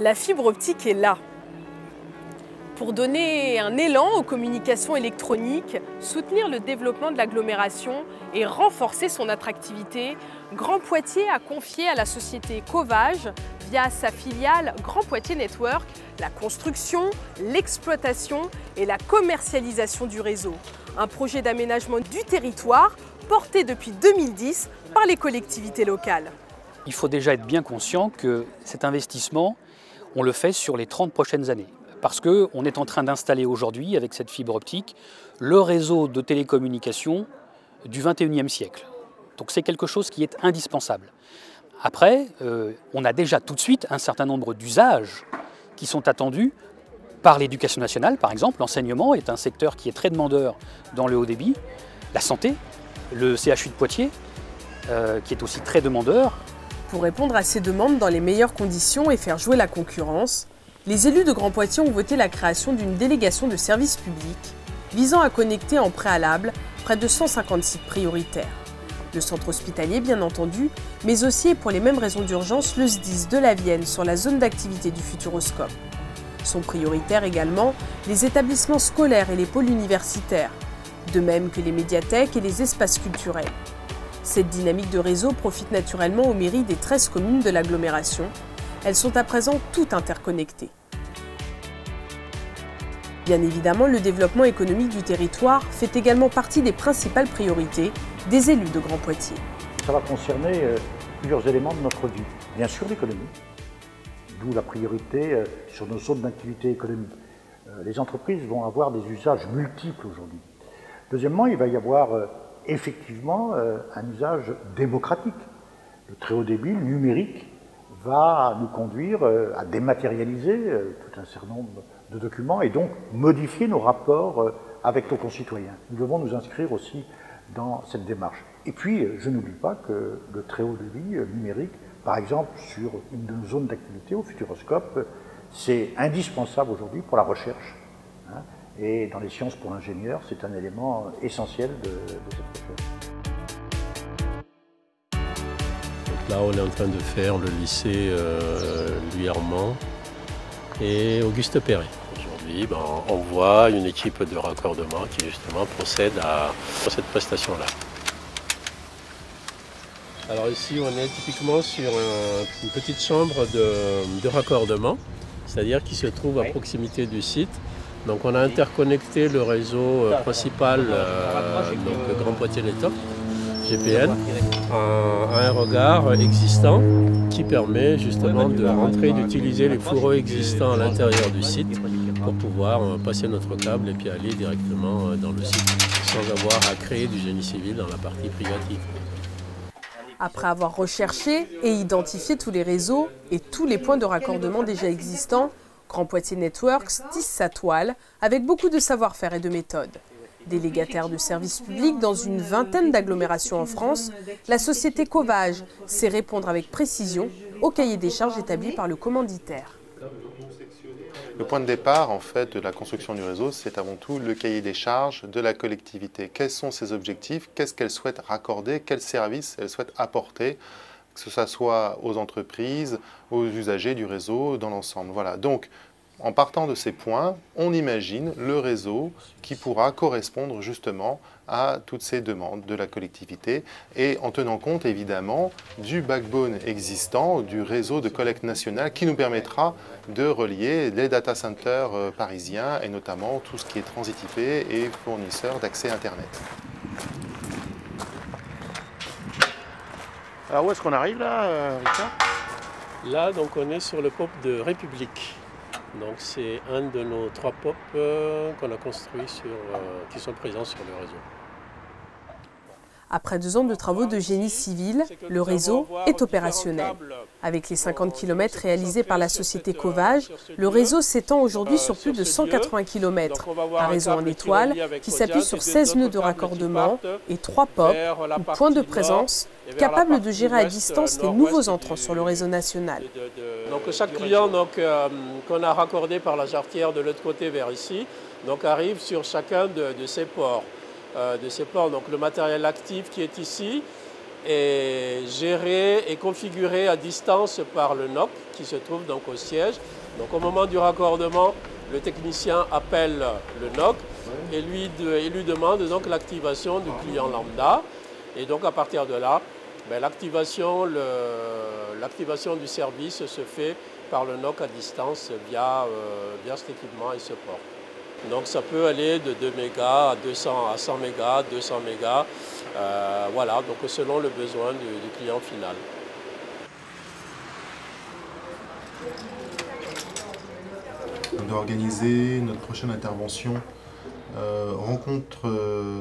La fibre optique est là. Pour donner un élan aux communications électroniques, soutenir le développement de l'agglomération et renforcer son attractivité, Grand Poitiers a confié à la société Covage, via sa filiale Grand Poitiers Network, la construction, l'exploitation et la commercialisation du réseau. Un projet d'aménagement du territoire porté depuis 2010 par les collectivités locales. Il faut déjà être bien conscient que cet investissement, on le fait sur les 30 prochaines années. Parce qu'on est en train d'installer aujourd'hui, avec cette fibre optique, le réseau de télécommunications du XXIe siècle. Donc c'est quelque chose qui est indispensable. Après, on a déjà tout de suite un certain nombre d'usages qui sont attendus par l'éducation nationale, par exemple. L'enseignement est un secteur qui est très demandeur dans le haut débit. La santé, le CHU de Poitiers, qui est aussi très demandeur. Pour répondre à ces demandes dans les meilleures conditions et faire jouer la concurrence, les élus de Grand Poitiers ont voté la création d'une délégation de services publics visant à connecter en préalable près de 150 sites prioritaires. Le centre hospitalier, bien entendu, mais aussi, et pour les mêmes raisons d'urgence, le SDIS de la Vienne sur la zone d'activité du Futuroscope. Sont prioritaires également les établissements scolaires et les pôles universitaires, de même que les médiathèques et les espaces culturels. Cette dynamique de réseau profite naturellement aux mairies des 13 communes de l'agglomération. Elles sont à présent toutes interconnectées. Bien évidemment, le développement économique du territoire fait également partie des principales priorités des élus de Grand Poitiers. Ça va concerner plusieurs éléments de notre vie. Bien sûr l'économie, d'où la priorité sur nos zones d'activité économique. Les entreprises vont avoir des usages multiples aujourd'hui. Deuxièmement, il va y avoir effectivement un usage démocratique. Le très haut débit, le numérique, va nous conduire à dématérialiser tout un certain nombre de documents et donc modifier nos rapports avec nos concitoyens. Nous devons nous inscrire aussi dans cette démarche. Et puis, je n'oublie pas que le très haut débit numérique, par exemple sur une de nos zones d'activité au Futuroscope, c'est indispensable aujourd'hui pour la recherche. Hein, et dans les sciences pour l'ingénieur, c'est un élément essentiel de cette recherche. Là, on est en train de faire le lycée Louis Armand et Auguste Perret. Aujourd'hui, on voit une équipe de raccordement qui justement procède à cette prestation-là. Alors ici, on est typiquement sur une petite chambre de raccordement, c'est-à-dire qui se trouve à proximité du site. Donc on a interconnecté le réseau principal, donc Grand Poitiers Network, GPN, à un regard existant qui permet justement de rentrer et d'utiliser les fourreaux existants à l'intérieur du site pour pouvoir passer notre câble et puis aller directement dans le site sans avoir à créer du génie civil dans la partie privative. Après avoir recherché et identifié tous les réseaux et tous les points de raccordement déjà existants, Grand Poitiers Networks tisse sa toile avec beaucoup de savoir-faire et de méthode. Délégataire de services publics dans une vingtaine d'agglomérations en France, la société Covage sait répondre avec précision au cahier des charges établi par le commanditaire. Le point de départ en fait, de la construction du réseau, c'est avant tout le cahier des charges de la collectivité. Quels sont ses objectifs? Qu'est-ce qu'elle souhaite raccorder? Quels services elle souhaite apporter? Que ce soit aux entreprises, aux usagers du réseau, dans l'ensemble. Voilà. Donc, en partant de ces points, on imagine le réseau qui pourra correspondre justement à toutes ces demandes de la collectivité et en tenant compte évidemment du backbone existant, du réseau de collecte nationale qui nous permettra de relier les data centers parisiens et notamment tout ce qui est transit IP et fournisseurs d'accès Internet. Alors où est-ce qu'on arrive là, Richard? Là, donc, on est sur le pop de République. Donc c'est un de nos 3 POP qu'on a construits qui sont présents sur le réseau. Après 2 ans de travaux de génie civil, le réseau est opérationnel. Avec les 50 km réalisés par la société Covage, le réseau s'étend aujourd'hui sur plus de 180 km. Un réseau en étoile qui s'appuie sur 16 nœuds de raccordement et 3 POP, ou points de présence, capables de gérer à distance les nouveaux entrants sur le réseau national. Donc chaque client qu'on a raccordé par la jarretière de l'autre côté vers ici arrive sur chacun de ces ports. Donc le matériel actif qui est ici est géré et configuré à distance par le NOC qui se trouve donc au siège. Donc au moment du raccordement, le technicien appelle le NOC et lui demande donc l'activation du client lambda. Et donc à partir de là, l'activation du service se fait par le NOC à distance via cet équipement et ce port. Donc ça peut aller de 2 mégas à 100 mégas, 200 mégas, voilà, donc selon le besoin du client final. On doit organiser notre prochaine intervention, rencontre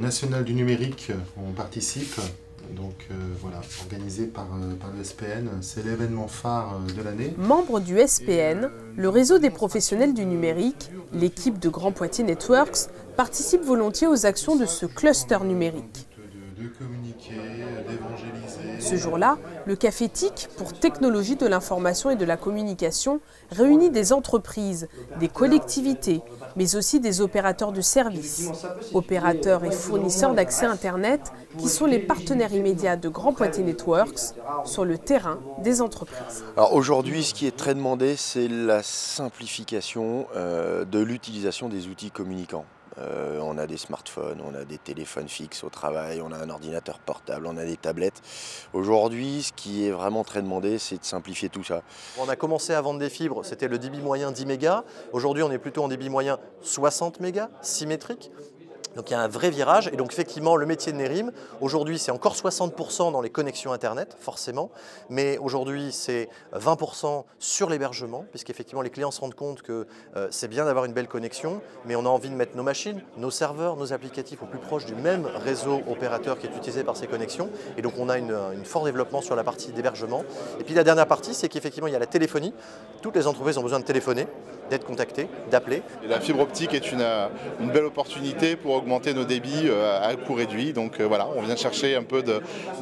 nationale du numérique, on participe. Donc voilà, organisé par le SPN, c'est l'événement phare de l'année. Membre du SPN, le réseau des professionnels du numérique, l'équipe de Grand Poitiers Networks participe volontiers aux actions de ce cluster numérique. De communiquer, d'évangéliser. Ce jour-là, le Café TIC, pour Technologie de l'information et de la communication, réunit des entreprises, des collectivités, mais aussi des opérateurs de services, opérateurs et fournisseurs d'accès Internet qui sont les partenaires immédiats de Grand Poitiers Networks sur le terrain des entreprises. Alors aujourd'hui, ce qui est très demandé, c'est la simplification de l'utilisation des outils communicants. On a des smartphones, on a des téléphones fixes au travail, on a un ordinateur portable, on a des tablettes. Aujourd'hui, ce qui est vraiment très demandé, c'est de simplifier tout ça. On a commencé à vendre des fibres, c'était le débit moyen 10 mégas. Aujourd'hui, on est plutôt en débit moyen 60 mégas, symétrique. Donc il y a un vrai virage et donc effectivement le métier de Nerim, aujourd'hui c'est encore 60% dans les connexions Internet forcément, mais aujourd'hui c'est 20% sur l'hébergement puisqu'effectivement les clients se rendent compte que c'est bien d'avoir une belle connexion, mais on a envie de mettre nos machines, nos serveurs, nos applicatifs au plus proche du même réseau opérateur qui est utilisé par ces connexions et donc on a une fort développement sur la partie d'hébergement. Et puis la dernière partie c'est qu'effectivement il y a la téléphonie, toutes les entreprises ont besoin de téléphoner, d'être contactées, d'appeler. La fibre optique est une belle opportunité pour augmenter nos débits à coût réduit. Donc voilà, on vient chercher un peu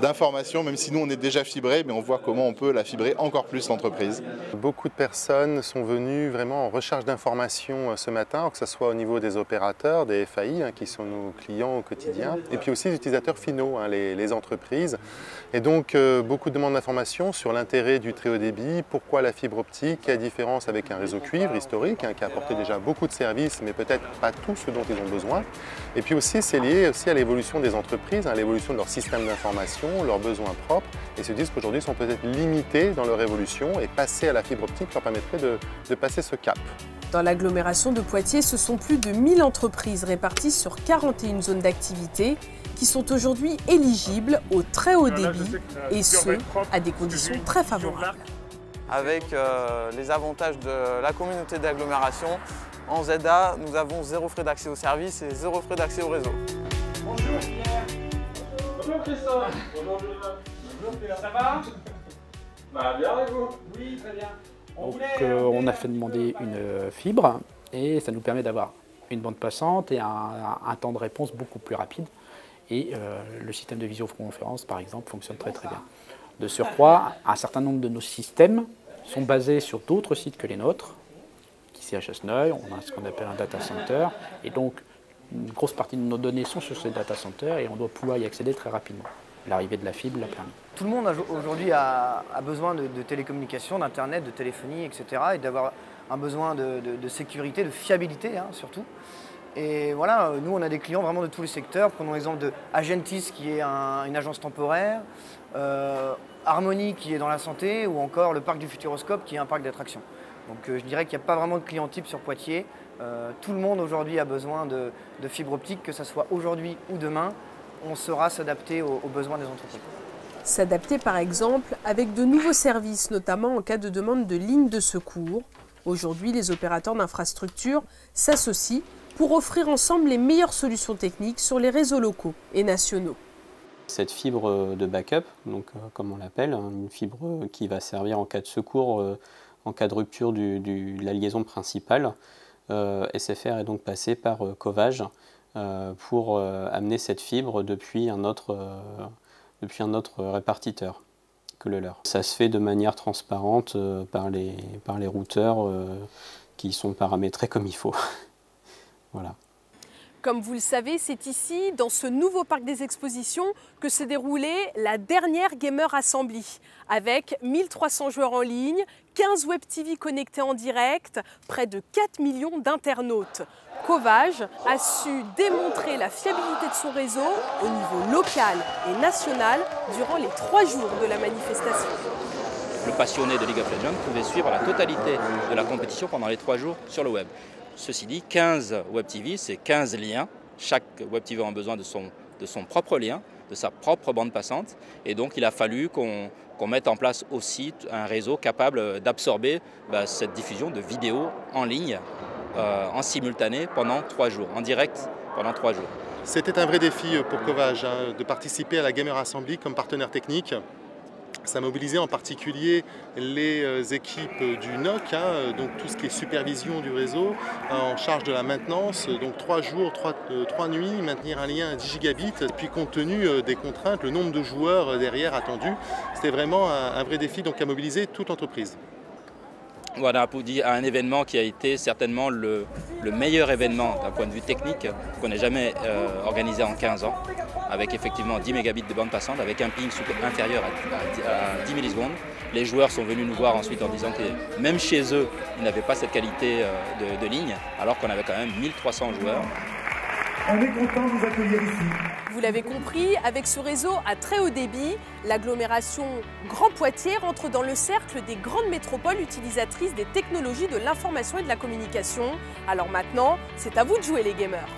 d'informations, même si nous on est déjà fibré, mais on voit comment on peut la fibrer encore plus l'entreprise. Beaucoup de personnes sont venues vraiment en recherche d'informations ce matin, que ce soit au niveau des opérateurs, des FAI, qui sont nos clients au quotidien, et puis aussi les utilisateurs finaux, les entreprises. Et donc beaucoup de demandes d'informations sur l'intérêt du très haut débit, pourquoi la fibre optique, quelle différence avec un réseau cuivre historique, qui a apporté déjà beaucoup de services, mais peut-être pas tout ce dont ils ont besoin. Et puis aussi, c'est lié aussi à l'évolution des entreprises, à l'évolution de leur système d'information, leurs besoins propres, et se disent qu'aujourd'hui, ils sont peut-être limités dans leur évolution, et passer à la fibre optique leur permettrait de passer ce cap. Dans l'agglomération de Poitiers, ce sont plus de 1000 entreprises réparties sur 41 zones d'activité qui sont aujourd'hui éligibles au très haut débit, et ce, à des conditions très favorables. Avec les avantages de la communauté d'agglomération, en ZA, nous avons 0 frais d'accès au service et 0 frais d'accès au réseau. Bonjour Pierre. Bonjour Christophe. Bonjour Julien. Bonjour Pierre. Ça va? Bah bien et vous? Oui, très bien. On a fait demander une fibre et ça nous permet d'avoir une bande passante et un temps de réponse beaucoup plus rapide. Et le système de visioconférence, par exemple, fonctionne très très bien. De surcroît, un certain nombre de nos systèmes sont basés sur d'autres sites que les nôtres, qui siègent à Chasseneuil, on a ce qu'on appelle un data center, et donc une grosse partie de nos données sont sur ces data centers et on doit pouvoir y accéder très rapidement. L'arrivée de la fibre l'a permis. Tout le monde aujourd'hui a besoin de télécommunications, d'internet, de téléphonie, etc. et d'avoir un besoin de sécurité, de fiabilité surtout. Et voilà, nous on a des clients vraiment de tous les secteurs. Prenons l'exemple de Agentis qui est une agence temporaire, Harmonie qui est dans la santé, ou encore le parc du Futuroscope qui est un parc d'attractions. Donc je dirais qu'il n'y a pas vraiment de client type sur Poitiers. Tout le monde aujourd'hui a besoin de fibre optique, que ce soit aujourd'hui ou demain. On saura s'adapter aux besoins des entreprises. S'adapter par exemple avec de nouveaux services, notamment en cas de demande de lignes de secours. Aujourd'hui, les opérateurs d'infrastructures s'associent pour offrir ensemble les meilleures solutions techniques sur les réseaux locaux et nationaux. Cette fibre de backup, donc, comme on l'appelle, une fibre qui va servir en cas de secours, en cas de rupture de la liaison principale, SFR est donc passé par Covage pour amener cette fibre depuis un autre répartiteur que le leur. Ça se fait de manière transparente par les routeurs qui sont paramétrés comme il faut. Voilà. Comme vous le savez, c'est ici, dans ce nouveau parc des expositions, que s'est déroulée la dernière Gamer Assembly, avec 1300 joueurs en ligne, 15 Web TV connectés en direct, près de 4 millions d'internautes. Covage a su démontrer la fiabilité de son réseau au niveau local et national durant les 3 jours de la manifestation. Le passionné de League of Legends pouvait suivre la totalité de la compétition pendant les 3 jours sur le web. Ceci dit, 15 Web TV, c'est 15 liens. Chaque Web TV a besoin de son propre lien, de sa propre bande passante. Et donc, il a fallu qu'on mette en place aussi un réseau capable d'absorber cette diffusion de vidéos en ligne, en simultané pendant 3 jours, en direct pendant 3 jours. C'était un vrai défi pour Covage de participer à la Gamer Assembly comme partenaire technique. Ça a mobilisé en particulier les équipes du NOC, donc tout ce qui est supervision du réseau, en charge de la maintenance, donc 3 jours, 3 nuits, maintenir un lien à 10 gigabits, puis compte tenu des contraintes, le nombre de joueurs derrière attendu, c'était vraiment un vrai défi donc, à mobiliser toute l'entreprise. Voilà, pour dire un événement qui a été certainement le meilleur événement d'un point de vue technique qu'on ait jamais organisé en 15 ans, avec effectivement 10 mégabits de bande passante, avec un ping inférieur à 10 millisecondes. Les joueurs sont venus nous voir ensuite en disant que même chez eux, ils n'avaient pas cette qualité de ligne, alors qu'on avait quand même 1300 joueurs. On est content de vous accueillir ici. Vous l'avez compris, avec ce réseau à très haut débit, l'agglomération Grand Poitiers rentre dans le cercle des grandes métropoles utilisatrices des technologies de l'information et de la communication. Alors maintenant, c'est à vous de jouer les gamers.